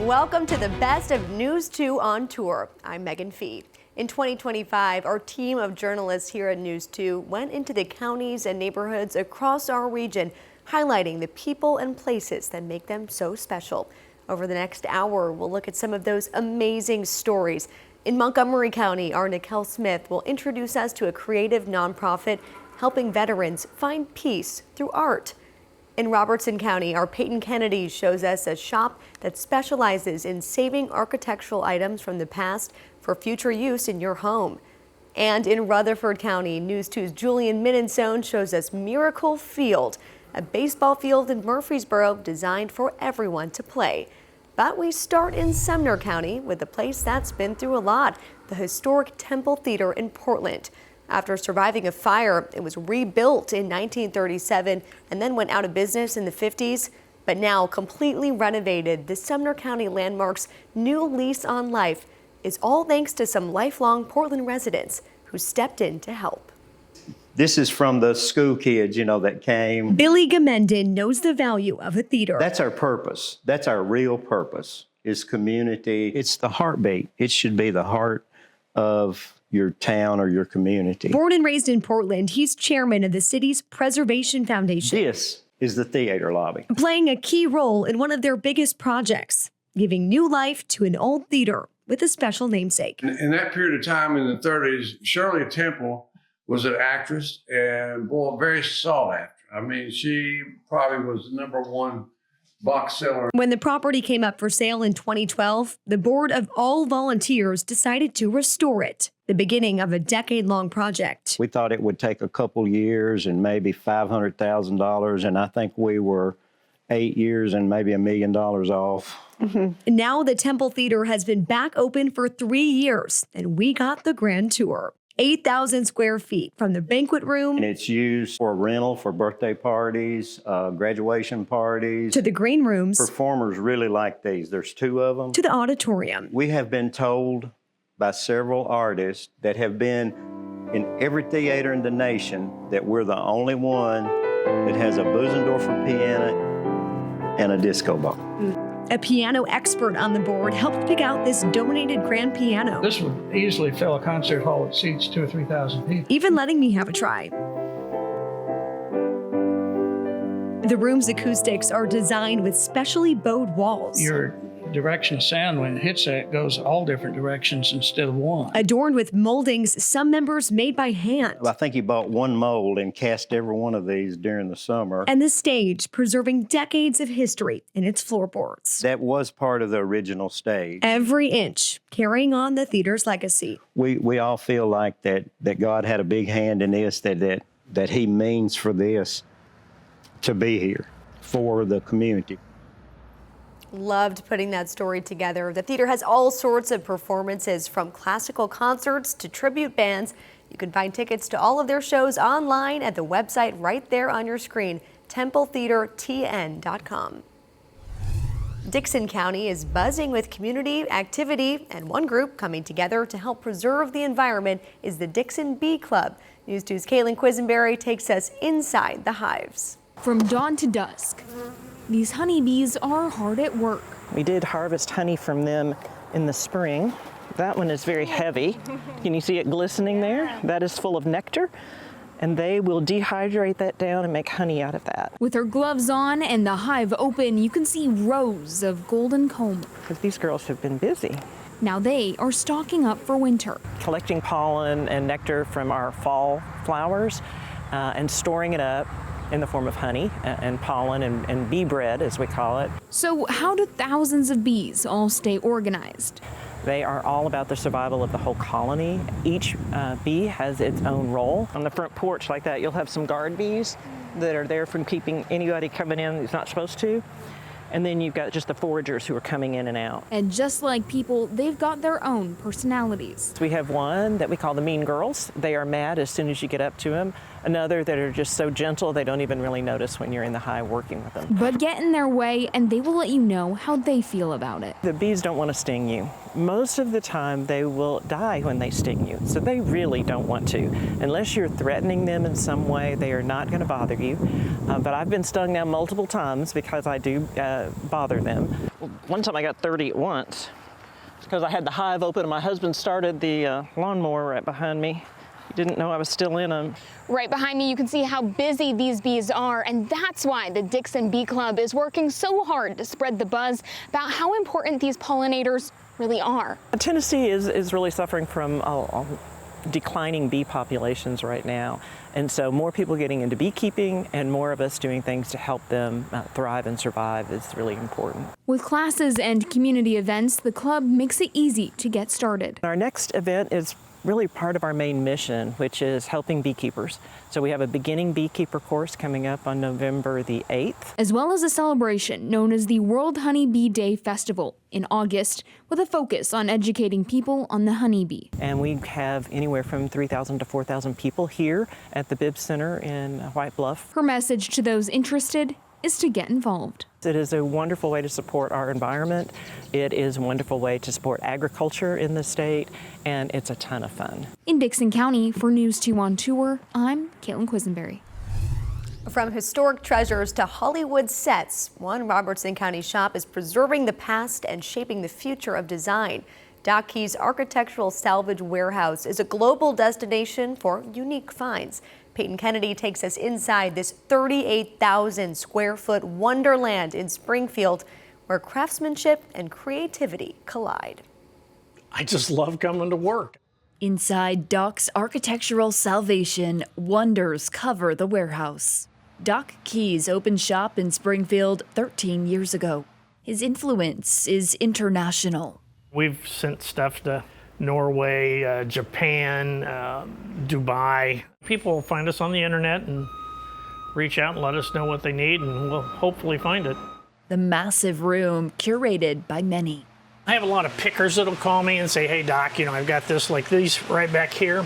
Welcome to the best of News 2 on Tour. I'm Megan Fee. In 2025, our team of journalists here at News 2 went into the counties and neighborhoods across our region, highlighting the people and places that make them so special. Over the next hour, we'll look at some of those amazing stories. In Montgomery County, our Nicole Smith will introduce us to a creative nonprofit helping veterans find peace through art. In Robertson County, our Peyton Kennedy shows us a shop that specializes in saving architectural items from the past for future use in your home. And in Rutherford County, News 2's Julian Minensone shows us Miracle Field, a baseball field in Murfreesboro designed for everyone to play. But we start in Sumner County with a place that's been through a lot, the historic Temple Theater in Portland. After surviving a fire, it was rebuilt in 1937 and then went out of business in the 50s. But now completely renovated, the Sumner County landmark's new lease on life is all thanks to some lifelong Portland residents who stepped in to help. This is from the school kids, that came. Billy Gamendon knows the value of a theater. That's our purpose. That's our real purpose, is community. It's the heartbeat. It should be the heart of your town or your community. Born and raised in Portland, he's chairman of the city's Preservation Foundation. This is the theater lobby. Playing a key role in one of their biggest projects, giving new life to an old theater with a special namesake. In that period of time in the 30s, Shirley Temple was an actress and, boy, very sought after. I mean, she probably was the #1 box seller. When the property came up for sale in 2012, the board of all volunteers decided to restore it, the beginning of a decade-long project. We thought it would take a couple years and maybe $500,000, and I think we were 8 years and maybe $1 million off. Now the Temple Theater has been back open for 3 years, and we got the grand tour. 8,000 square feet from the banquet room. And it's used for rental for birthday parties, graduation parties. To the green rooms. Performers really like these. There's 2 of them. To the auditorium. We have been told by several artists that have been in every theater in the nation that we're the only one that has a Bösendorfer piano and a disco ball. A piano expert on the board helped pick out this donated grand piano. This would easily fill a concert hall that seats 2,000 or 3,000 people. Even letting me have a try. The room's acoustics are designed with specially bowed walls. Your direction of sound, when it hits it, goes all different directions instead of one. Adorned with moldings some members made by hand. I think he bought 1 mold and cast every one of these during the summer. And the stage, preserving decades of history in its floorboards. That was part of the original stage. Every inch carrying on the theater's legacy. We all feel like that God had a big hand in this, that he means for this to be here for the community. Loved putting that story together. The theater has all sorts of performances, from classical concerts to tribute bands. You can find tickets to all of their shows online at the website right there on your screen, templetheatertn.com. Dixon County is buzzing with community activity, and one group coming together to help preserve the environment is the Dixon Bee Club. News 2's Kaylin Quisenberry takes us inside the hives. From dawn to dusk, these honeybees are hard at work. We did harvest honey from them in the spring. That one is very heavy. Can you see it glistening there? That is full of nectar, and they will dehydrate that down and make honey out of that. With her gloves on and the hive open, you can see rows of golden comb. Because these girls have been busy. Now they are stocking up for winter. Collecting pollen and nectar from our fall flowers and storing it up in the form of honey and pollen and bee bread, as we call it. So how do thousands of bees all stay organized? They are all about the survival of the whole colony. Each bee has its own role. On the front porch like that, you'll have some guard bees that are there from keeping anybody coming in who's not supposed to. And then you've got just the foragers who are coming in and out. And just like people, they've got their own personalities. We have one that we call the mean girls. They are mad as soon as you get up to them. another that are just so gentle they don't even really notice when you're in the hive working with them. But get in their way and they will let you know how they feel about it. The bees don't want to sting you. Most of the time they will die when they sting you, so they really don't want to. Unless you're threatening them in some way, they are not going to bother you. But I've been stung now multiple times because I do bother them. One time I got 30 at once because I had the hive open and my husband started the lawnmower right behind me. He didn't know I was still in them. Right behind me, you can see how busy these bees are, and that's why the Dixon Bee Club is working so hard to spread the buzz about how important these pollinators really are. Tennessee is really suffering from declining bee populations right now, and so more people getting into beekeeping and more of us doing things to help them thrive and survive is really important. With classes and community events, the club makes it easy to get started. Our next event is really part of our main mission, which is helping beekeepers. So we have a beginning beekeeper course coming up on November the 8th. As well as a celebration known as the World Honeybee Day Festival in August, with a focus on educating people on the honeybee. And we have anywhere from 3,000 to 4,000 people here at the Bibb Center in White Bluff. Her message to those interested is to get involved. It is a wonderful way to support our environment. It is a wonderful way to support agriculture in the state, and it's a ton of fun. In Dixon County, for News 2 on Tour, I'm Caitlin Quisenberry. From historic treasures to Hollywood sets, one Robertson County shop is preserving the past and shaping the future of design. Doc Key's Architectural Salvage Warehouse is a global destination for unique finds. Peyton Kennedy takes us inside this 38,000 square foot wonderland in Springfield, where craftsmanship and creativity collide. I just love coming to work. Inside Doc's Architectural Salvation, wonders cover the warehouse. Doc Key's opened shop in Springfield 13 years ago. His influence is international. We've sent stuff to Norway, Japan, Dubai. People will find us on the internet and reach out and let us know what they need, and we'll hopefully find it. The massive room curated by many. I have a lot of pickers that'll call me and say, hey, Doc, I've got this like these right back here.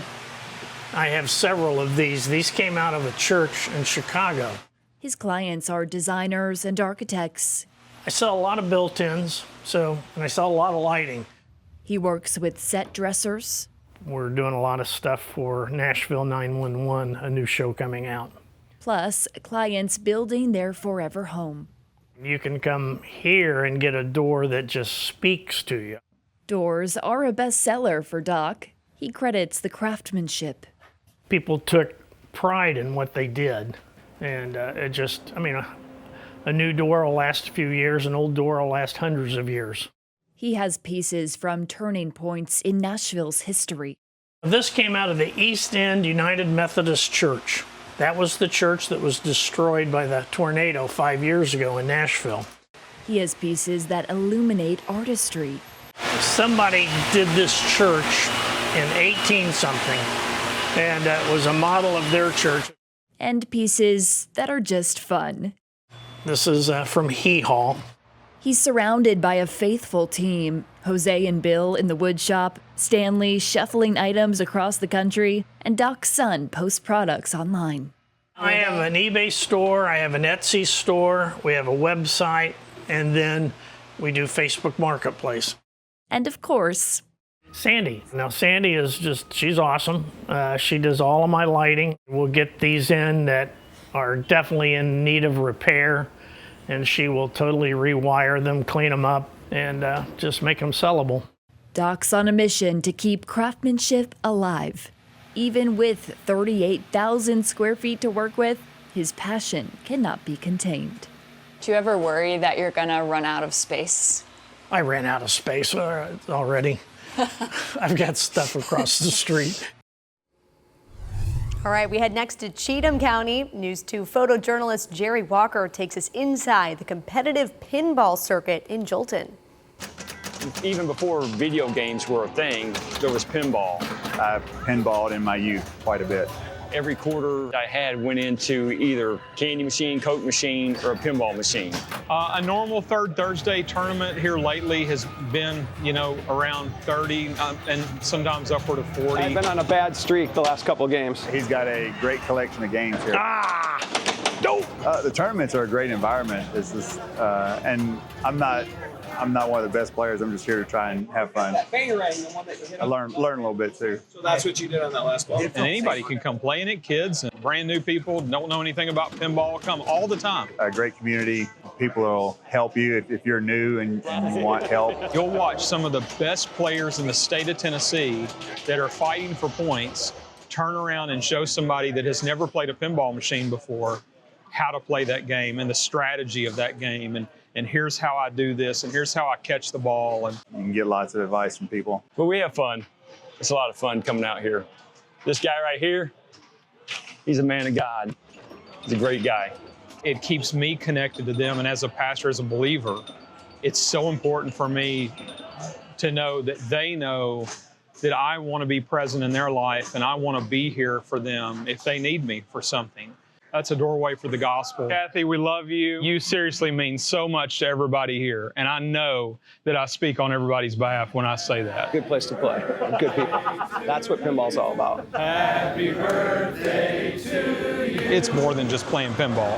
I have several of these. These came out of a church in Chicago. His clients are designers and architects. I sell a lot of built-ins, and I sell a lot of lighting. He works with set dressers. We're doing a lot of stuff for Nashville 911, a new show coming out. Plus, clients building their forever home. You can come here and get a door that just speaks to you. Doors are a bestseller for Doc. He credits the craftsmanship. People took pride in what they did. And a new door will last a few years, an old door will last hundreds of years. He has pieces from turning points in Nashville's history. This came out of the East End United Methodist Church. That was the church that was destroyed by the tornado 5 years ago in Nashville. He has pieces that illuminate artistry. Somebody did this church in 18-something, and it was a model of their church. And pieces that are just fun. This is from Hee Haw. He's surrounded by a faithful team. Jose and Bill in the wood shop, Stanley shuffling items across the country, and Doc's son posts products online. I have an eBay store, I have an Etsy store, we have a website, and then we do Facebook Marketplace. And of course, Sandy. Now Sandy she's awesome. She does all of my lighting. We'll get these in that are definitely in need of repair, and she will totally rewire them, clean them up, and just make them sellable. Doc's on a mission to keep craftsmanship alive. Even with 38,000 square feet to work with, his passion cannot be contained. Do you ever worry that you're gonna run out of space? I ran out of space already. I've got stuff across the street. All right, we head next to Cheatham County. News 2 photojournalist Jerry Walker takes us inside the competitive pinball circuit in Jolton. Even before video games were a thing, there was pinball. I've pinballed in my youth quite a bit. every quarter I had went into either candy machine, Coke machine, or a pinball machine. A normal third Thursday tournament here lately has been, around 30 and sometimes upward of 40. I've been on a bad streak the last couple of games. He's got a great collection of games here. Dope! The tournaments are a great environment. And I'm not one of the best players. I'm just here to try and have fun. I learn a little bit too. So that's what you did on that last ball. And anybody can come play in it. Kids and brand new people don't know anything about pinball come all the time. A great community. People will help you if you're new and you want help. You'll watch some of the best players in the state of Tennessee that are fighting for points turn around and show somebody that has never played a pinball machine before how to play that game and the strategy of that game. And here's how I do this, and here's how I catch the ball. And you can get lots of advice from people. But we have fun. It's a lot of fun coming out here. This guy right here, he's a man of God. He's a great guy. It keeps me connected to them, and as a pastor, as a believer, it's so important for me to know that they know that I want to be present in their life, and I want to be here for them if they need me for something. That's a doorway for the gospel. Kathy, we love you. You seriously mean so much to everybody here. And I know that I speak on everybody's behalf when I say that. Good place to play. Good people. That's what pinball's all about. Happy birthday to you. It's more than just playing pinball.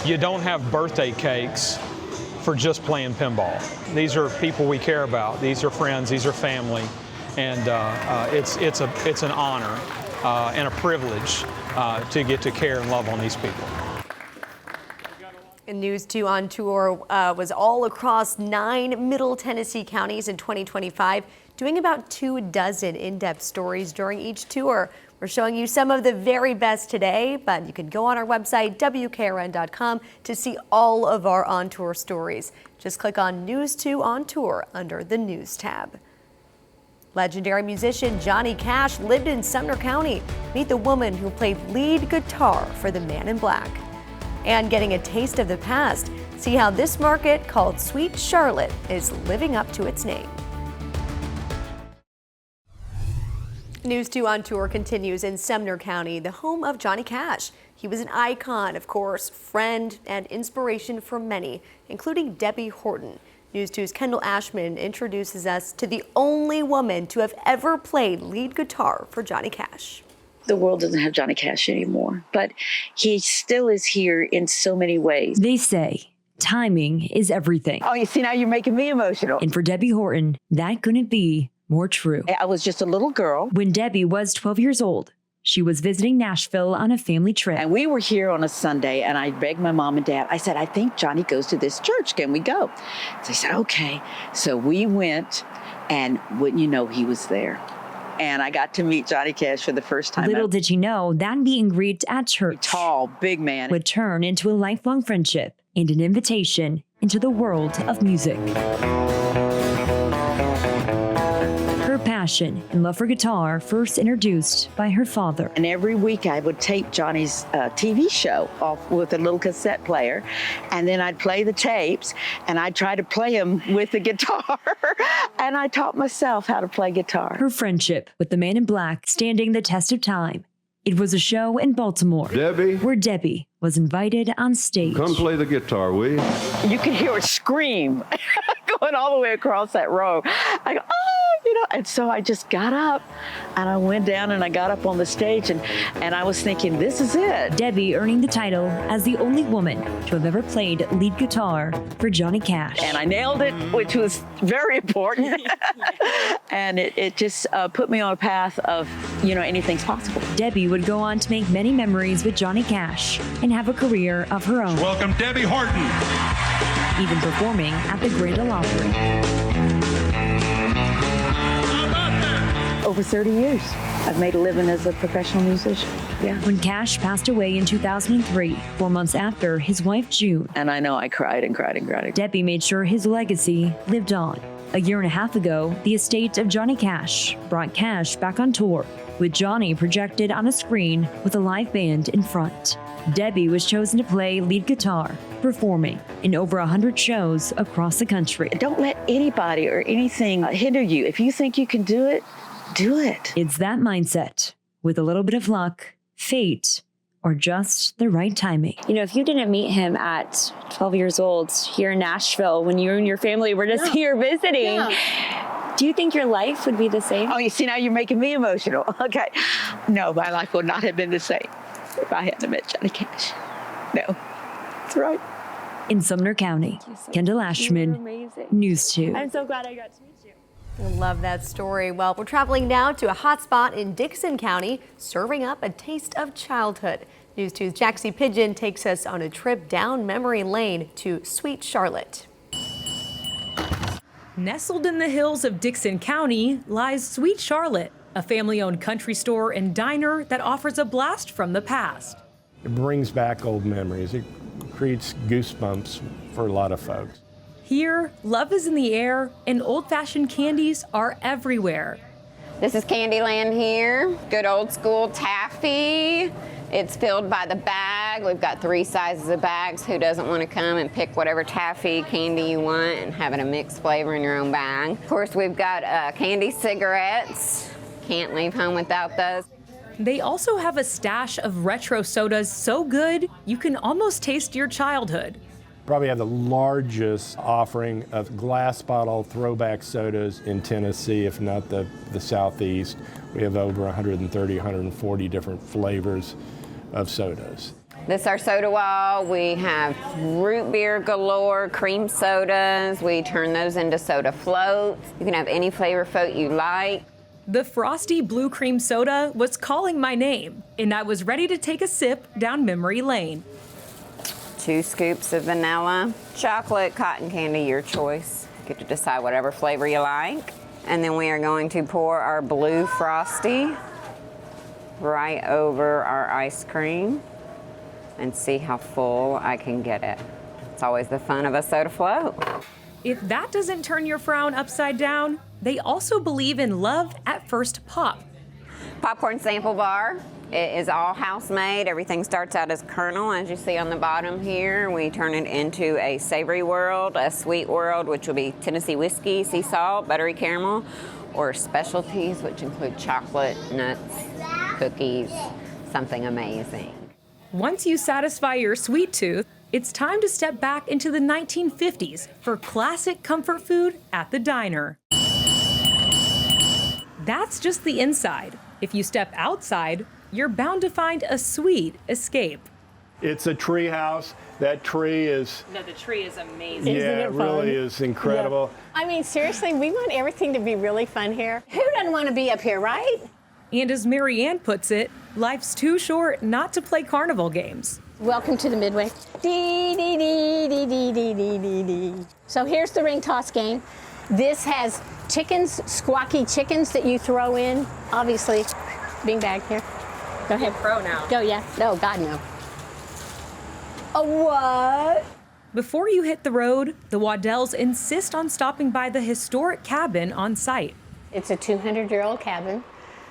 You don't have birthday cakes for just playing pinball. These are people we care about. These are friends. These are family. And it's an honor and a privilege to get to care and love on these people. And News 2 on Tour was all across 9 Middle Tennessee counties in 2025, doing about 24 in-depth stories during each tour. We're showing you some of the very best today, but you can go on our website, WKRN.com, to see all of our on-tour stories. Just click on News 2 on Tour under the News tab. Legendary musician Johnny Cash lived in Sumner County. Meet the woman who played lead guitar for the Man in Black. And getting a taste of the past, see how this market called Sweet Charlotte is living up to its name. News 2 on Tour continues in Sumner County, the home of Johnny Cash. He was an icon, of course, friend, and inspiration for many, including Debbie Horton. News 2's Kendall Ashman introduces us to the only woman to have ever played lead guitar for Johnny Cash. The world doesn't have Johnny Cash anymore, but he still is here in so many ways. They say timing is everything. Oh, you see, now you're making me emotional. And for Debbie Horton, that couldn't be more true. I was just a little girl. When Debbie was 12 years old, she was visiting Nashville on a family trip. And we were here on a Sunday, and I begged my mom and dad. I said, I think Johnny goes to this church. Can we go? So they said, okay. So we went, and wouldn't you know, he was there. And I got to meet Johnny Cash for the first time. Little did you know, that meet and greet at church, tall, big man, would turn into a lifelong friendship and an invitation into the world of music. Her passion and love for guitar first introduced by her father. And every week I would tape Johnny's TV show off with a little cassette player, and then I'd play the tapes, and I'd try to play them with the guitar, and I taught myself how to play guitar. Her friendship with the Man in Black standing the test of time. It was a show in Baltimore, Debbie, where Debbie was invited on stage. Come play the guitar, will you? You could hear her scream going all the way across that row. I go, oh, you know, and so I just got up and I went down and I got up on the stage and I was thinking, this is it. Debbie earning the title as the only woman to have ever played lead guitar for Johnny Cash. And I nailed it, which was very important. And it just put me on a path of, you know, anything's possible. Debbie would go on to make many memories with Johnny Cash and have a career of her own. Welcome, Debbie Horton. Even performing at the Grand Ole Opry. Over 30 years. I've made a living as a professional musician. Yeah. When Cash passed away in 2003, 4 months after his wife June. And I know I cried and cried and cried. Debbie made sure his legacy lived on. A year and a half ago, the estate of Johnny Cash brought Cash back on tour, with Johnny projected on a screen with a live band in front. Debbie was chosen to play lead guitar, performing in over 100 shows across the country. Don't let anybody or anything hinder you. If you think you can do it, do it. It's that mindset, with a little bit of luck fate, or just the right timing. You know, if you didn't meet him at 12 years old here in Nashville, when you and your family were just here visiting, do you think your life would be the same? Oh, you see, now you're making me emotional. Okay. No, my life would not have been the same if I hadn't met Johnny Cash. No, that's right. In Sumner County, Kendall Ashman, News 2. I'm so glad I got to meet you. I love that story. Well, we're traveling now to a hot spot in Dickson County, serving up a taste of childhood. News 2's Jaxie Pigeon takes us on a trip down memory lane to Sweet Charlotte. Nestled in the hills of Dickson County lies Sweet Charlotte, a family-owned country store and diner that offers a blast from the past. It brings back old memories. It creates goosebumps for a lot of folks. Here, love is in the air and old-fashioned candies are everywhere. This is Candyland here. Good old school taffy. It's filled by the bag. We've got 3 sizes of bags. Who doesn't want to come and pick whatever taffy candy you want and have it a mixed flavor in your own bag? Of course, we've got candy cigarettes. Can't leave home without those. They also have a stash of retro sodas so good you can almost taste your childhood. Probably have the largest offering of glass bottle throwback sodas in Tennessee, if not the Southeast. We have over 130, 140 different flavors of sodas. This is our soda wall. We have root beer galore, cream sodas. We turn those into soda floats. You can have any flavor float you like. The frosty blue cream soda was calling my name, and I was ready to take a sip down memory lane. 2 scoops of vanilla, chocolate, cotton candy, your choice. You get to decide whatever flavor you like. And then we are going to pour our blue frosty right over our ice cream and see how full I can get it. It's always the fun of a soda float. If that doesn't turn your frown upside down, they also believe in love at first pop. Popcorn sample bar. It is all house made. Everything starts out as kernel, as you see on the bottom here. We turn it into a savory world, a sweet world, which will be Tennessee whiskey, sea salt, buttery caramel, or specialties, which include chocolate, nuts, cookies, something amazing. Once you satisfy your sweet tooth, it's time to step back into the 1950s for classic comfort food at the diner. That's just the inside. If you step outside, you're bound to find a sweet escape. It's a tree house. That tree is... No, the tree is amazing. Yeah, it really is incredible. Yeah. I mean, seriously, we want everything to be really fun here. Who doesn't want to be up here, right? And as Mary Ann puts it, life's too short not to play carnival games. Welcome to the Midway. Dee, dee, dee, dee, dee, dee, dee, dee, dee. So here's the ring toss game. This has chickens, squawky chickens that you throw in. Obviously, beanbag here. Go ahead. Pro now. Go, yeah. No, God, no. A what? Before you hit the road, the Waddells insist on stopping by the historic cabin on site. It's a 200-year-old cabin,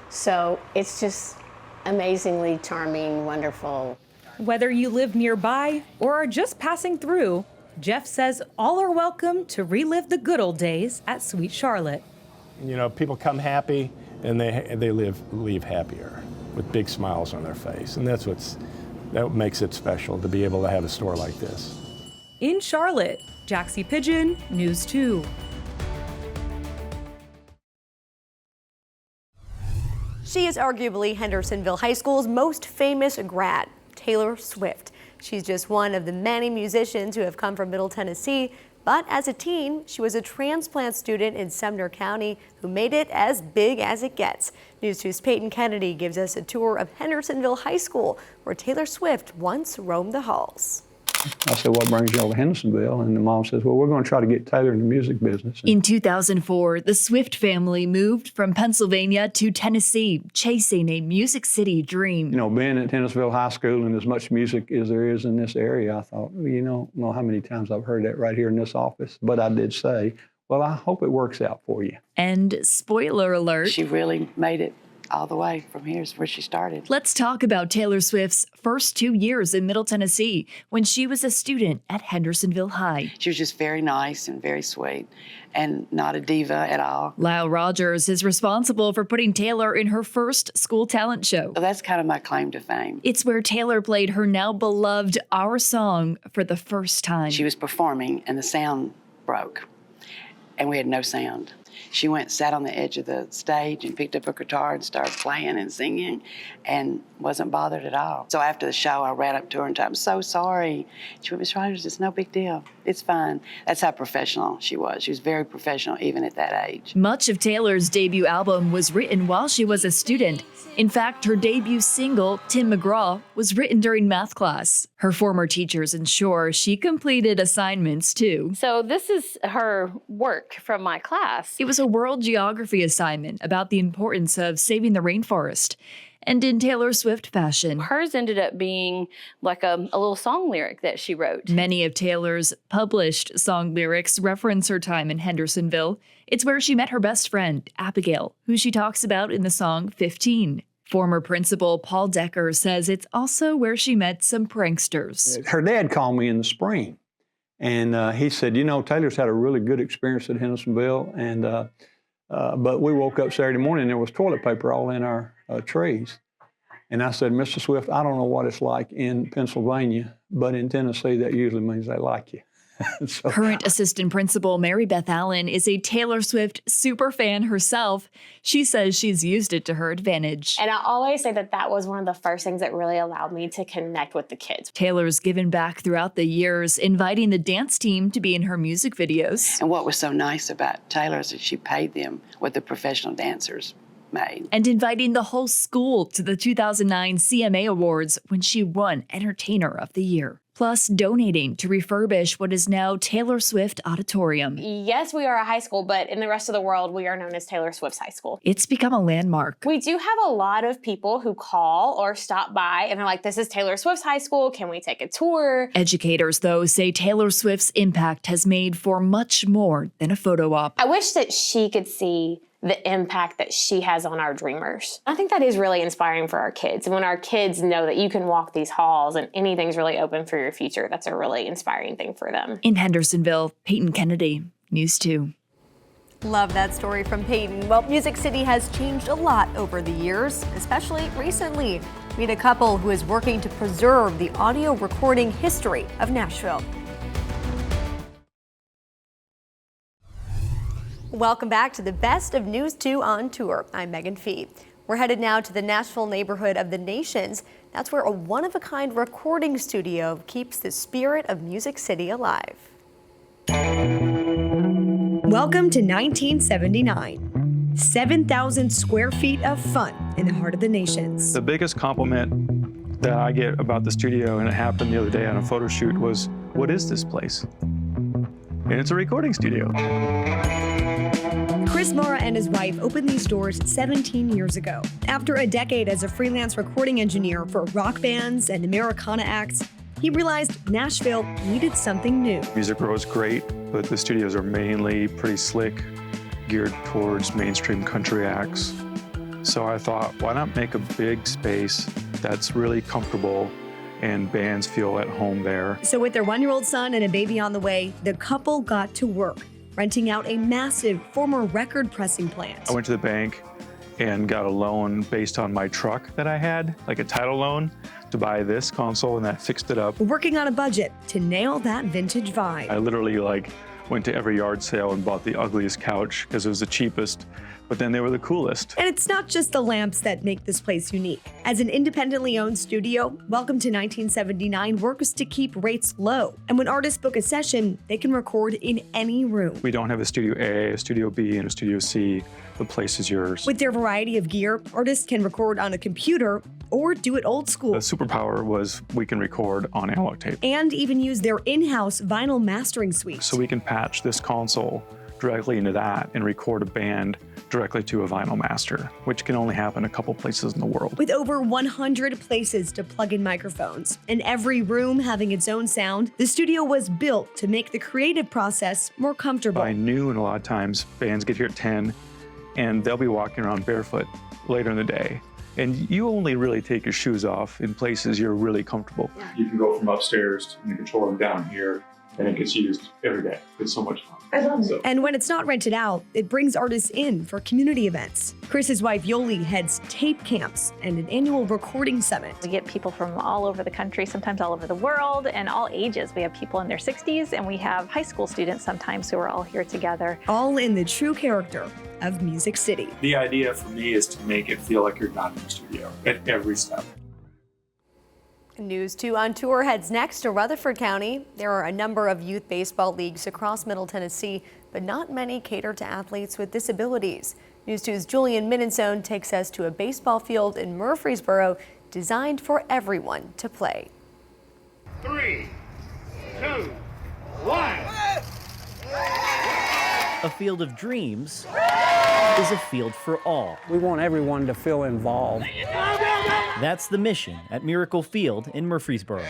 so it's just amazingly charming, wonderful. Whether you live nearby or are just passing through, Jeff says all are welcome to relive the good old days at Sweet Charlotte. You know, people come happy and they leave happier with big smiles on their face. And that makes it special to be able to have a store like this. In Charlotte, Jaxie Pigeon, News 2. She is arguably Hendersonville High School's most famous grad, Taylor Swift. She's just one of the many musicians who have come from Middle Tennessee, but as a teen, she was a transplant student in Sumner County who made it as big as it gets. News 2's Peyton Kennedy gives us a tour of Hendersonville High School, where Taylor Swift once roamed the halls. I said, what brings y'all to Hendersonville? And the mom says, well, we're going to try to get Taylor in the music business. In 2004, the Swift family moved from Pennsylvania to Tennessee, chasing a Music City dream. You know, being at Hendersonville High School and as much music as there is in this area, I thought, well, you know, I don't know how many times I've heard that right here in this office, but I did say, well, I hope it works out for you. And spoiler alert. She really made it all the way from here is where she started. Let's talk about Taylor Swift's first 2 years in Middle Tennessee when she was a student at Hendersonville High. She was just very nice and very sweet and not a diva at all. Lyle Rogers is responsible for putting Taylor in her first school talent show. So that's kind of my claim to fame. It's where Taylor played her now beloved Our Song for the first time. She was performing and the sound broke and we had no sound. She went, sat on the edge of the stage and picked up a guitar and started playing and singing and wasn't bothered at all. So after the show, I ran up to her and said, "I'm so sorry." She went, "Miss Rogers, it's no big deal. It's fine." That's how professional she was. She was very professional even at that age. Much of Taylor's debut album was written while she was a student. In fact, her debut single, Tim McGraw, was written during math class. Her former teachers ensure she completed assignments too. So this is her work from my class. It was a world geography assignment about the importance of saving the rainforest. And in Taylor Swift fashion, hers ended up being like a little song lyric that she wrote. Many of Taylor's published song lyrics reference her time in Hendersonville. It's where she met her best friend, Abigail, who she talks about in the song 15. Former principal Paul Decker says it's also where she met some pranksters. Her dad called me in the spring, and he said, "You know, Taylor's had a really good experience at Hendersonville, and but we woke up Saturday morning and there was toilet paper all in our trees." And I said, "Mr. Swift, I don't know what it's like in Pennsylvania, but in Tennessee, that usually means they like you." So, current assistant principal Mary Beth Allen is a Taylor Swift super fan herself. She says she's used it to her advantage. And I always say that that was one of the first things that really allowed me to connect with the kids. Taylor's given back throughout the years, inviting the dance team to be in her music videos. And what was so nice about Taylor is that she paid them what the professional dancers made. And inviting the whole school to the 2009 CMA Awards when she won Entertainer of the Year. Plus donating to refurbish what is now Taylor Swift Auditorium. Yes, we are a high school, but in the rest of the world, we are known as Taylor Swift's high school. It's become a landmark. We do have a lot of people who call or stop by and they're like, "This is Taylor Swift's high school. Can we take a tour?" Educators, though, say Taylor Swift's impact has made for much more than a photo op. I wish that she could see the impact that she has on our dreamers. I think that is really inspiring for our kids. And when our kids know that you can walk these halls and anything's really open for your future, that's a really inspiring thing for them. In Hendersonville, Peyton Kennedy, News 2. Love that story from Peyton. Well, Music City has changed a lot over the years, especially recently. Meet a couple who is working to preserve the audio recording history of Nashville. Welcome back to the Best of News 2 on Tour. I'm Megan Fee. We're headed now to the Nashville neighborhood of the Nations. That's where a one-of-a-kind recording studio keeps the spirit of Music City alive. Welcome to 1979. 7,000 square feet of fun in the heart of the Nations. The biggest compliment that I get about the studio, and it happened the other day on a photo shoot, was, "What is this place?" And it's a recording studio. Chris Mara and his wife opened these doors 17 years ago. After a decade as a freelance recording engineer for rock bands and Americana acts, he realized Nashville needed something new. Music Row is great, but the studios are mainly pretty slick, geared towards mainstream country acts. So I thought, why not make a big space that's really comfortable and bands feel at home there. So with their one-year-old son and a baby on the way, the couple got to work, renting out a massive former record pressing plant. I went to the bank and got a loan based on my truck that I had, like a title loan, to buy this console, and that fixed it up. Working on a budget to nail that vintage vibe. I literally went to every yard sale and bought the ugliest couch because it was the cheapest, but then they were the coolest. And it's not just the lamps that make this place unique. As an independently owned studio, Welcome to 1979 works to keep rates low. And when artists book a session, they can record in any room. We don't have a Studio A, a Studio B, and a Studio C. The place is yours. With their variety of gear, artists can record on a computer or do it old school. The superpower was we can record on analog tape. And even use their in-house vinyl mastering suite. So we can patch this console directly into that and record a band directly to a vinyl master, which can only happen a couple places in the world. With over 100 places to plug in microphones and every room having its own sound, the studio was built to make the creative process more comfortable. By noon, a lot of times, bands get here at 10, and they'll be walking around barefoot later in the day. And you only really take your shoes off in places you're really comfortable. You can go from upstairs in the control room down here, and it gets used every day. It's so much fun. I love it. And when it's not rented out, it brings artists in for community events. Chris's wife Yoli heads tape camps and an annual recording summit. We get people from all over the country, sometimes all over the world, and all ages. We have people in their 60s, and we have high school students sometimes who are all here together. All in the true character of Music City. The idea for me is to make it feel like you're not in the studio at every step. News 2 on Tour heads next to Rutherford County. There are a number of youth baseball leagues across Middle Tennessee, but not many cater to athletes with disabilities. News 2's Julian Minnesone takes us to a baseball field in Murfreesboro designed for everyone to play. 3, 2, 1. A field of dreams is a field for all. We want everyone to feel involved. That's the mission at Miracle Field in Murfreesboro.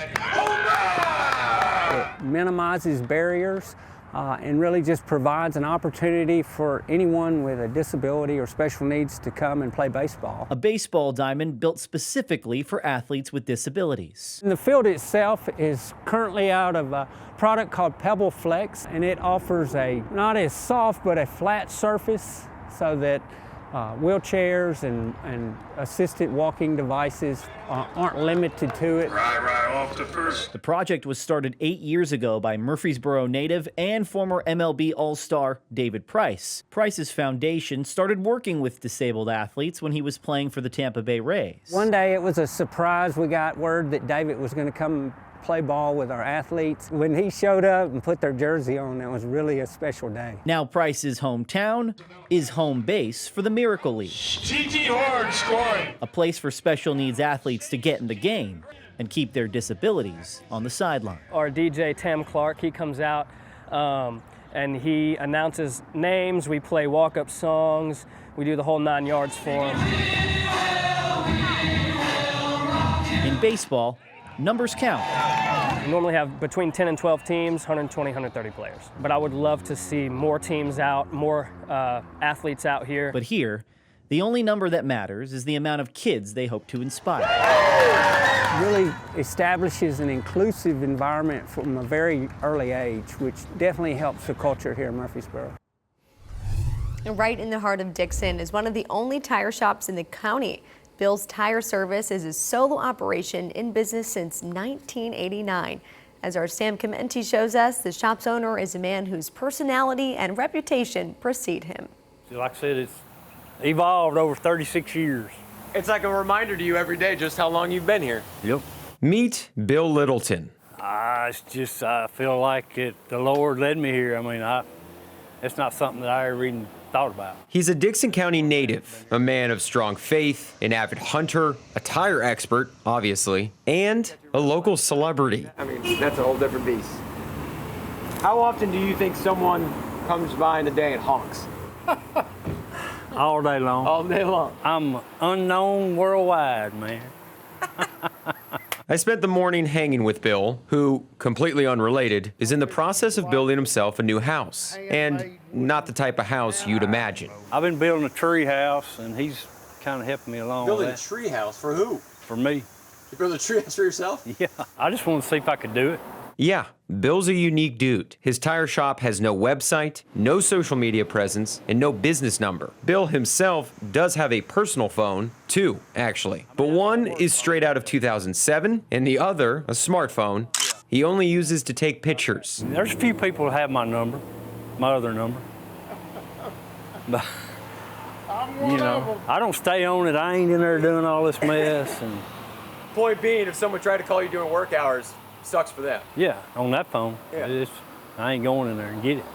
It minimizes barriers and really just provides an opportunity for anyone with a disability or special needs to come and play baseball. A baseball diamond built specifically for athletes with disabilities. And the field itself is currently out of a product called Pebble Flex, and it offers a not as soft but a flat surface so that wheelchairs and assisted walking devices aren't limited to it. Right off to first. The project was started 8 years ago by Murfreesboro native and former MLB All-Star David Price. Price's foundation started working with disabled athletes when he was playing for the Tampa Bay Rays. One day it was a surprise. We got word that David was going to come play ball with our athletes. When he showed up and put their jersey on, it was really a special day. Now Price's hometown is home base for the Miracle League. GT Horn scoring. A place for special needs athletes to get in the game and keep their disabilities on the sideline. Our DJ, Tam Clark, he comes out and he announces names. We play walk-up songs. We do the whole 9 yards for him. In baseball, numbers count. We normally have between 10 and 12 teams, 120, 130 players. But I would love to see more teams out, more athletes out here. But here, the only number that matters is the amount of kids they hope to inspire. It really establishes an inclusive environment from a very early age, which definitely helps the culture here in Murfreesboro. Right in the heart of Dixon is one of the only tire shops in the county. Bill's Tire Service is a solo operation in business since 1989. As our Sam Comenti shows us, the shop's owner is a man whose personality and reputation precede him. Like I said, it's evolved over 36 years. It's like a reminder to you every day just how long you've been here. Yep. Meet Bill Littleton. It's just, I feel like the Lord led me here. I mean, it's not something that I ever even thought about. He's a Dixon County native, a man of strong faith, an avid hunter, a tire expert, obviously, and a local celebrity. I mean, that's a whole different beast. How often do you think someone comes by in a day and honks? All day long. All day long. I'm unknown worldwide, man. I spent the morning hanging with Bill, who, completely unrelated, is in the process of building himself a new house. And not the type of house you'd imagine. I've been building a tree house, and he's kind of helping me along Building a with that. tree house for who? For me. You build a tree house for yourself? Yeah, I just wanted to see if I could do it. Yeah, Bill's a unique dude. His tire shop has no website, no social media presence, and no business number. Bill himself does have a personal phone, two, actually. But one is straight out of 2007, and the other, a smartphone, he only uses to take pictures. There's a few people that have my number, my other number. But, you know, I don't stay on it. I ain't in there doing all this mess. And Point being, if someone tried to call you during work hours, sucks for them. yeah, on that phone, Yeah. I ain't going in there and get it.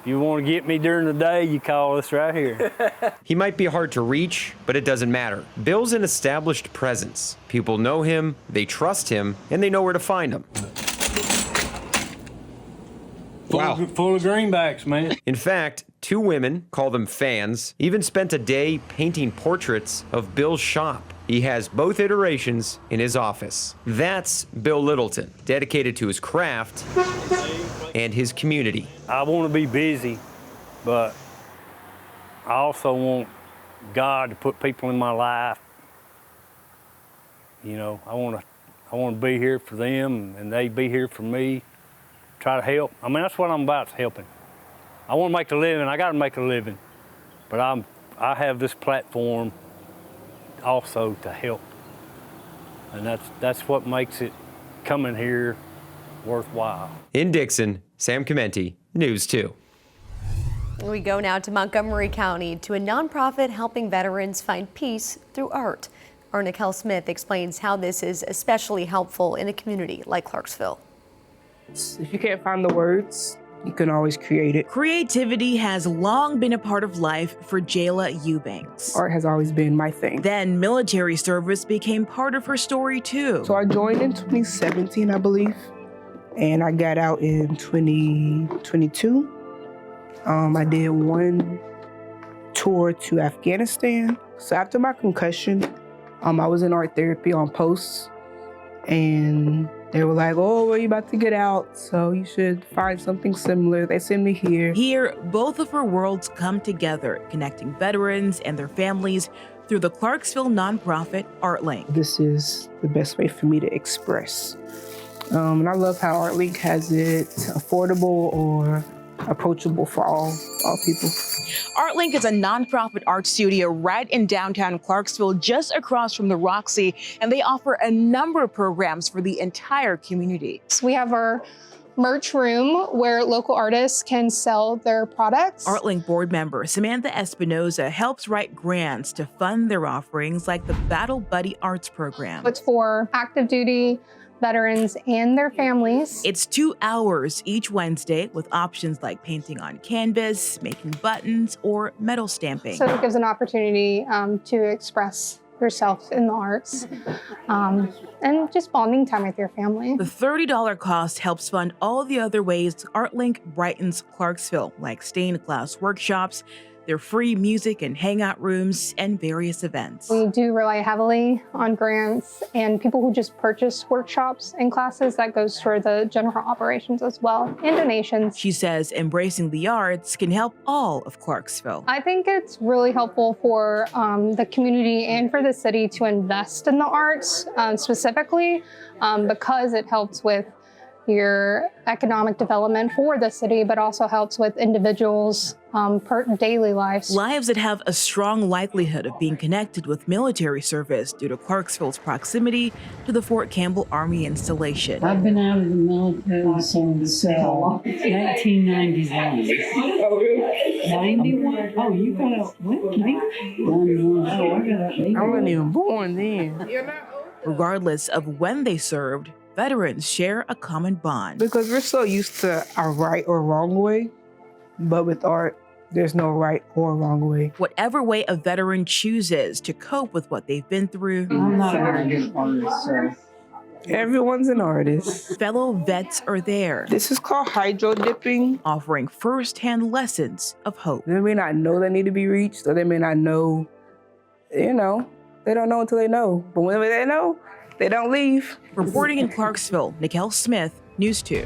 If you want to get me during the day, you call us right here. He might be hard to reach, but it doesn't matter. Bill's an established presence. People know him, they trust him, and they know where to find him. Full of greenbacks, man. In fact, two women, call them fans, even spent a day painting portraits of Bill's shop. He has both iterations in his office. That's Bill Littleton, dedicated to his craft and his community. I want to be busy, but I also want God to put people in my life. You know, I want to be here for them, and they be here for me. Try to help. I mean, that's what I'm about, is helping. I want to make a living. I got to make a living, but I have this platform also to help, and that's what makes it coming here worthwhile. In Dixon, Sam Chimenti, News 2. We go now to Montgomery County to a nonprofit helping veterans find peace through art. Our Nicole Smith explains how this is especially helpful in a community like Clarksville. If you can't find the words, you can always create it. Creativity has long been a part of life for Jayla Eubanks. Art has always been my thing. Then military service became part of her story too. So I joined in 2017, I believe, and I got out in 2022. I did one tour to Afghanistan. So after my concussion, I was in art therapy on posts, and they were like, oh, well, you're about to get out, so you should find something similar. They sent me here. Here, both of her worlds come together, connecting veterans and their families through the Clarksville nonprofit ArtLink. This is the best way for me to express. And I love how ArtLink has it affordable or approachable for all people. ArtLink is a nonprofit art studio right in downtown Clarksville, just across from the Roxy, and they offer a number of programs for the entire community. So we have our merch room where local artists can sell their products. ArtLink board member Samantha Espinoza helps write grants to fund their offerings like the Battle Buddy Arts program. It's for active duty veterans and their families. It's 2 hours each Wednesday with options like painting on canvas, making buttons, or metal stamping. So it gives an opportunity to express yourself in the arts and just bonding time with your family. The $30 cost helps fund all the other ways ArtLink brightens Clarksville, like stained glass workshops, their free music and hangout rooms, and various events. We do rely heavily on grants and people who just purchase workshops and classes. That goes toward the general operations as well, and donations. She says embracing the arts can help all of Clarksville. I think it's really helpful for the community and for the city to invest in the arts specifically because it helps with your economic development for the city, but also helps with individuals' daily lives. Lives that have a strong likelihood of being connected with military service due to Clarksville's proximity to the Fort Campbell Army installation. I've been out of the military since 1991. Oh, really? 91? Oh, you got out when? 91. Oh, I got out. I wasn't even born then. Regardless of when they served, veterans share a common bond. Because we're so used to our right or wrong way, but with art, there's no right or wrong way. Whatever way a veteran chooses to cope with what they've been through. I'm not a very good artist, so. Everyone's an artist. Fellow vets are there. This is called hydro dipping. Offering first-hand lessons of hope. They may not know they need to be reached, or they may not know, they don't know until they know. But whenever they know, they don't leave. Reporting in Clarksville, Nicole Smith, News 2.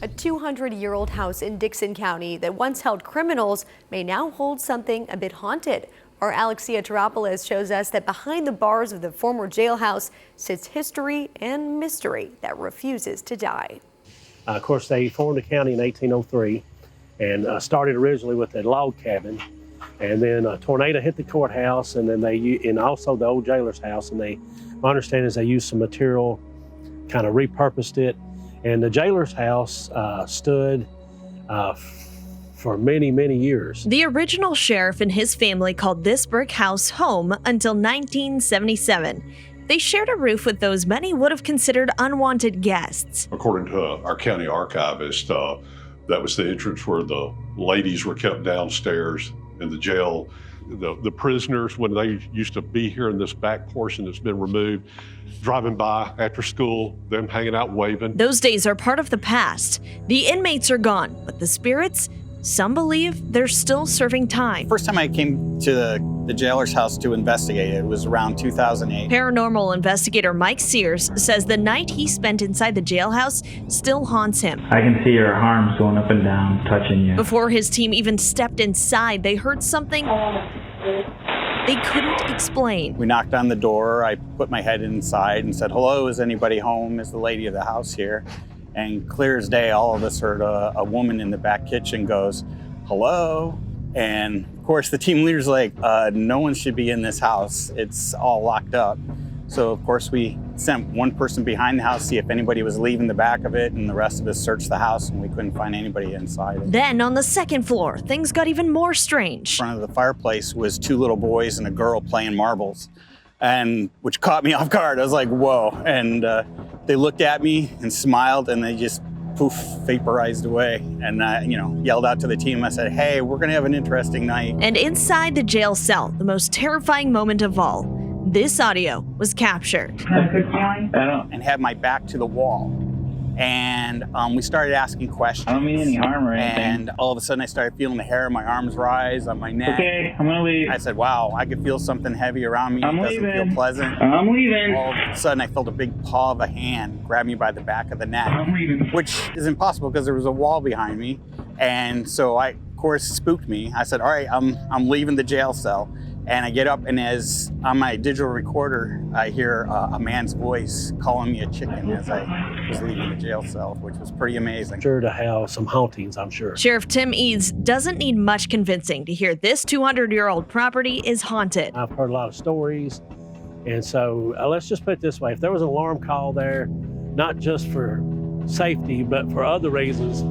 A 200-year-old house in Dixon County that once held criminals may now hold something a bit haunted. Our Alexia Teropoulos shows us that behind the bars of the former jailhouse sits history and mystery that refuses to die. Of course, they formed the county in 1803 and started originally with a log cabin. And then a tornado hit the courthouse, and then and also the old jailer's house. And my understanding is they used some material, kind of repurposed it. And the jailer's house stood for many, many years. The original sheriff and his family called this brick house home until 1977. They shared a roof with those many would have considered unwanted guests. According to our county archivist, that was the entrance where the ladies were kept downstairs in the jail. The prisoners, when they used to be here in this back portion that's been removed, driving by after school, them hanging out waving. Those days are part of the past. The inmates are gone, but the spirits, some believe they're still serving time. First time I came to the jailer's house to investigate it was around 2008. Paranormal investigator Mike Sears says the night he spent inside the jailhouse still haunts him. I can see your arms going up and down, touching you. Before his team even stepped inside, they heard something they couldn't explain. We knocked on the door. I put my head inside and said, "Hello, is anybody home? Is the lady of the house here?" And clear as day, all of us heard a woman in the back kitchen goes, "Hello?" And of course, the team leader's like, "No one should be in this house. It's all locked up." So of course, we sent one person behind the house, see if anybody was leaving the back of it, and the rest of us searched the house, and we couldn't find anybody inside it. Then on the second floor, things got even more strange. In front of the fireplace was two little boys and a girl playing marbles, and which caught me off guard. I was like, "Whoa!" And they looked at me and smiled, and they just poof, vaporized away. And I, yelled out to the team. I said, "Hey, we're gonna have an interesting night." And inside the jail cell, the most terrifying moment of all, this audio was captured. And had my back to the wall. And we started asking questions. I don't mean any harm or anything. And all of a sudden I started feeling the hair on my arms rise, on my neck. Okay, I'm gonna leave. I said, "Wow, I could feel something heavy around me. I'm It doesn't leaving. feel pleasant." I'm leaving. All of a sudden I felt a big paw of a hand grab me by the back of the neck. I'm leaving. Which is impossible because there was a wall behind me. And so of course, spooked me. I said, "All right, I'm leaving the jail cell." And I get up, and as on my digital recorder, I hear a man's voice calling me a chicken as I was leaving the jail cell, which was pretty amazing. Sure to have some hauntings, I'm sure. Sheriff Tim Eads doesn't need much convincing to hear this 200-year-old property is haunted. I've heard a lot of stories, and so let's just put it this way. If there was an alarm call there, not just for safety, but for other reasons,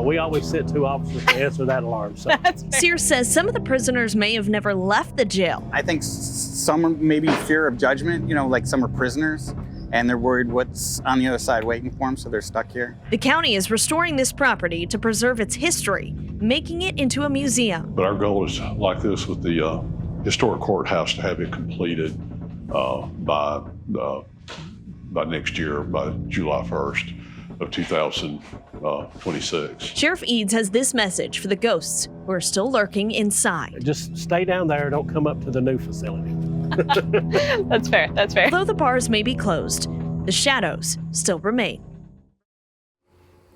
we always sent 2 officers to answer that alarm. So. Sears says some of the prisoners may have never left the jail. I think some are maybe fear of judgment, like some are prisoners, and they're worried what's on the other side waiting for them, so they're stuck here. The county is restoring this property to preserve its history, making it into a museum. But our goal is like this with the historic courthouse to have it completed by next year, by July 1st. Of 2026. Sheriff Eads has this message for the ghosts who are still lurking inside. Just stay down there. Don't come up to the new facility. That's fair. That's fair. Although the bars may be closed, the shadows still remain.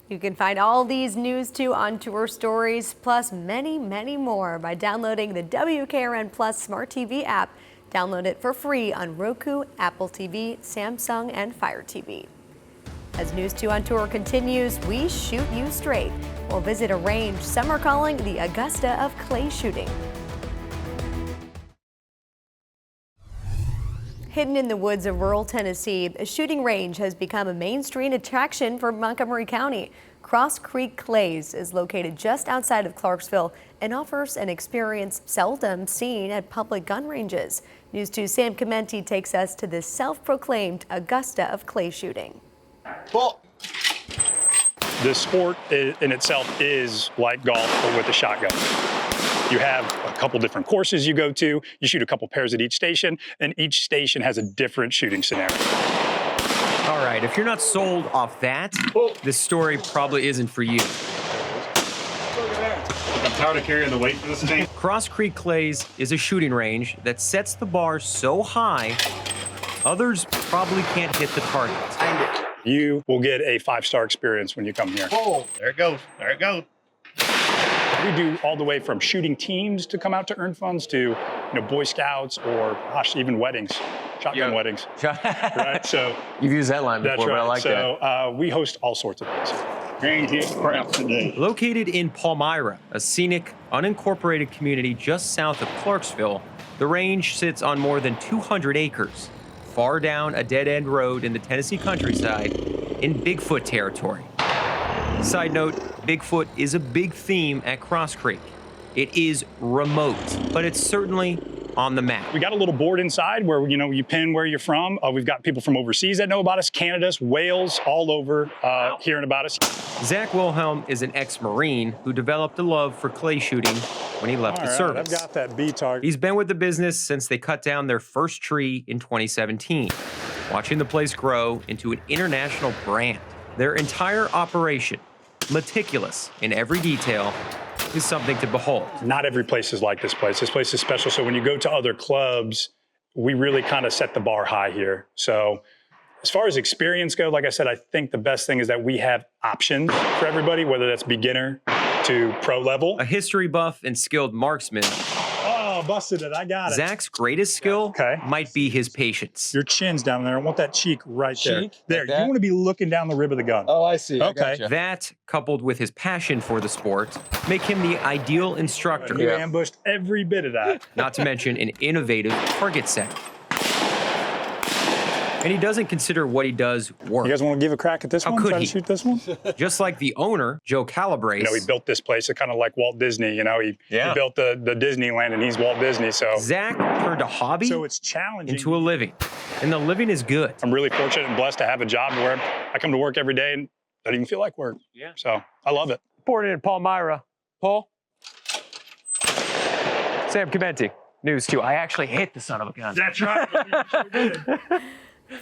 You can find all these News 2 on Tour stories, plus many, many more by downloading the WKRN Plus Smart TV app. Download it for free on Roku, Apple TV, Samsung, and Fire TV. As News 2 on Tour continues, we shoot you straight. We'll visit a range some are calling the Augusta of clay shooting. Hidden in the woods of rural Tennessee, a shooting range has become a mainstream attraction for Montgomery County. Cross Creek Clays is located just outside of Clarksville and offers an experience seldom seen at public gun ranges. News 2's Sam Commenti takes us to this self-proclaimed Augusta of clay shooting. Well, this sport in itself is like golf, but with a shotgun. You have a couple different courses you go to. You shoot a couple pairs at each station, and each station has a different shooting scenario. All right, if you're not sold off that, this story probably isn't for you. I'm tired of carrying the weight for this thing. Cross Creek Clays is a shooting range that sets the bar so high, others probably can't hit the target. You will get a 5-star experience when you come here. Oh, there it goes. There it goes. We do all the way from shooting teams to come out to earn funds to, Boy Scouts or gosh, even weddings, shotgun weddings. Right? So you've used that line before, that's right. But I like that. So we host all sorts of things. Located in Palmyra, a scenic, unincorporated community just south of Clarksville, the range sits on more than 200 acres, far down a dead-end road in the Tennessee countryside in Bigfoot territory. Side note, Bigfoot is a big theme at Cross Creek. It is remote, but it's certainly on the map. We got a little board inside where, you pin where you're from. We've got people from overseas that know about us, Canada, Wales, all over hearing about us. Zach Wilhelm is an ex-Marine who developed a love for clay shooting when he left the service. I've got that B target. He's been with the business since they cut down their first tree in 2017, watching the place grow into an international brand. Their entire operation, meticulous in every detail, is something to behold. Not every place is like this place. This place is special. So when you go to other clubs, we really kind of set the bar high here. So as far as experience goes, like I said, I think the best thing is that we have options for everybody, whether that's beginner to pro level. A history buff and skilled marksman, Oh, busted it. I got it. Zach's greatest skill might be his patience. Your chin's down there. I want that cheek right there. Cheek? There. Like that? You want to be looking down the rib of the gun. Oh, I see. Okay. That, coupled with his passion for the sport, make him the ideal instructor. You ambushed every bit of that. Not to mention an innovative target setter. And he doesn't consider what he does work. You guys want to give a crack at this one? How could Try he? to shoot this one? Just like the owner, Joe Calabrese. You know, he built this place. It's kind of like Walt Disney. You know, he built the Disneyland, and he's Walt Disney. So Zach turned a hobby so it's challenging into a living, and the living is good. I'm really fortunate and blessed to have a job where I come to work every day and doesn't even feel like work. Yeah. So I love it. Reporting in Palmyra. Paul? Sam Commenti, News 2. I actually hit the son of a gun. That's right. You sure did.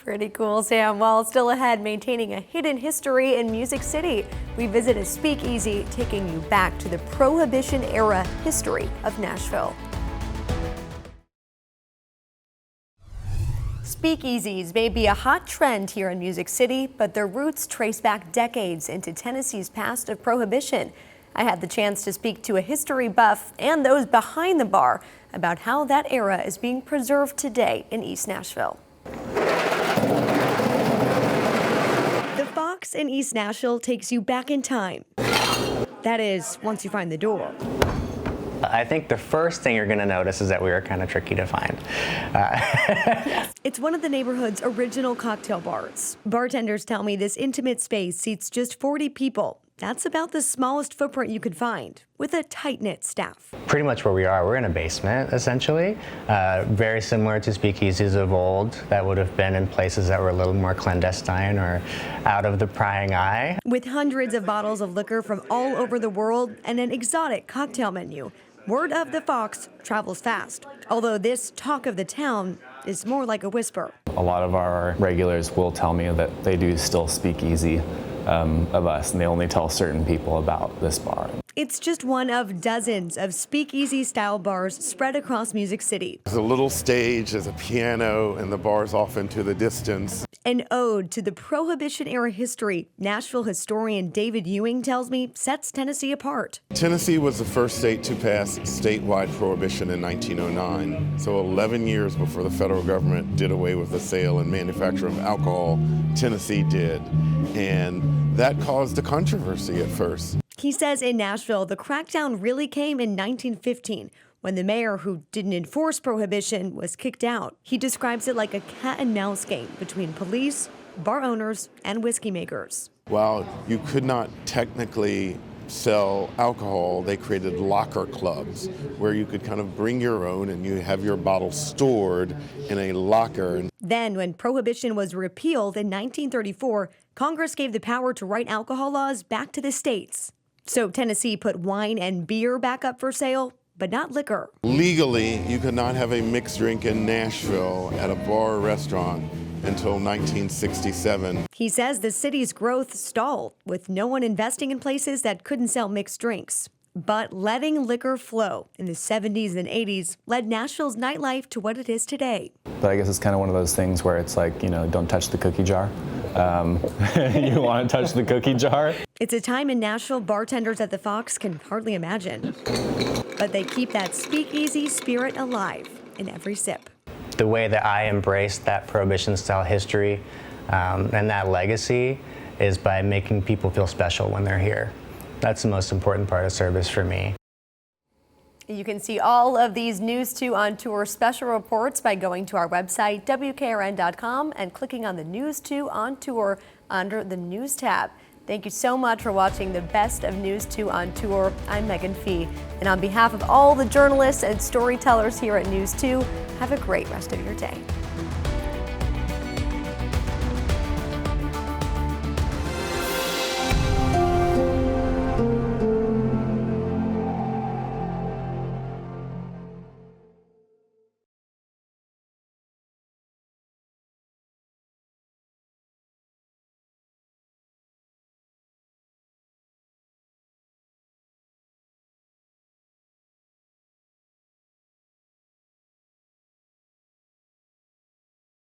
Pretty cool, Sam. Well, still ahead, maintaining a hidden history in Music City. We visit a speakeasy, taking you back to the Prohibition-era history of Nashville. Speakeasies may be a hot trend here in Music City, but their roots trace back decades into Tennessee's past of Prohibition. I had the chance to speak to a history buff and those behind the bar about how that era is being preserved today in East Nashville. The Fox in East Nashville takes you back in time. That is, once you find the door. I think the first thing you're going to notice is that we were kind of tricky to find. It's one of the neighborhood's original cocktail bars. Bartenders tell me this intimate space seats just 40 people. That's about the smallest footprint you could find, with a tight-knit staff. Pretty much where we are, we're in a basement, essentially. Very similar to speakeasies of old that would have been in places that were a little more clandestine or out of the prying eye. With hundreds of bottles of liquor from all over the world and an exotic cocktail menu, word of the Fox travels fast. Although this talk of the town is more like a whisper. A lot of our regulars will tell me that they do still speak easy of us, and they only tell certain people about this bar. It's just one of dozens of speakeasy-style bars spread across Music City. There's a little stage, there's a piano, and the bar's off into the distance. An ode to the Prohibition-era history, Nashville historian David Ewing tells me sets Tennessee apart. Tennessee was the first state to pass statewide prohibition in 1909. So 11 years before the federal government did away with the sale and manufacture of alcohol, Tennessee did. And that caused a controversy at first. He says in Nashville, the crackdown really came in 1915, when the mayor who didn't enforce prohibition was kicked out. He describes it like a cat and mouse game between police, bar owners, and whiskey makers. While you could not technically sell alcohol, they created locker clubs where you could kind of bring your own and you have your bottle stored in a locker. Then, when prohibition was repealed in 1934, Congress gave the power to write alcohol laws back to the states. So Tennessee put wine and beer back up for sale, but not liquor. Legally, you could not have a mixed drink in Nashville at a bar or restaurant until 1967. He says the city's growth stalled, with no one investing in places that couldn't sell mixed drinks. But letting liquor flow in the 70s and 80s led Nashville's nightlife to what it is today. But I guess it's kind of one of those things where it's like, you know, don't touch the cookie jar. You want to touch the cookie jar? It's a time in Nashville bartenders at the Fox can hardly imagine. But they keep that speakeasy spirit alive in every sip. The way that I embrace that Prohibition-style history and that legacy is by making people feel special when they're here. That's the most important part of service for me. You can see all of these News 2 on Tour special reports by going to our website, WKRN.com, and clicking on the News 2 on Tour under the News tab. Thank you so much for watching the best of News 2 on Tour. I'm Megan Fee, and on behalf of all the journalists and storytellers here at News 2, have a great rest of your day.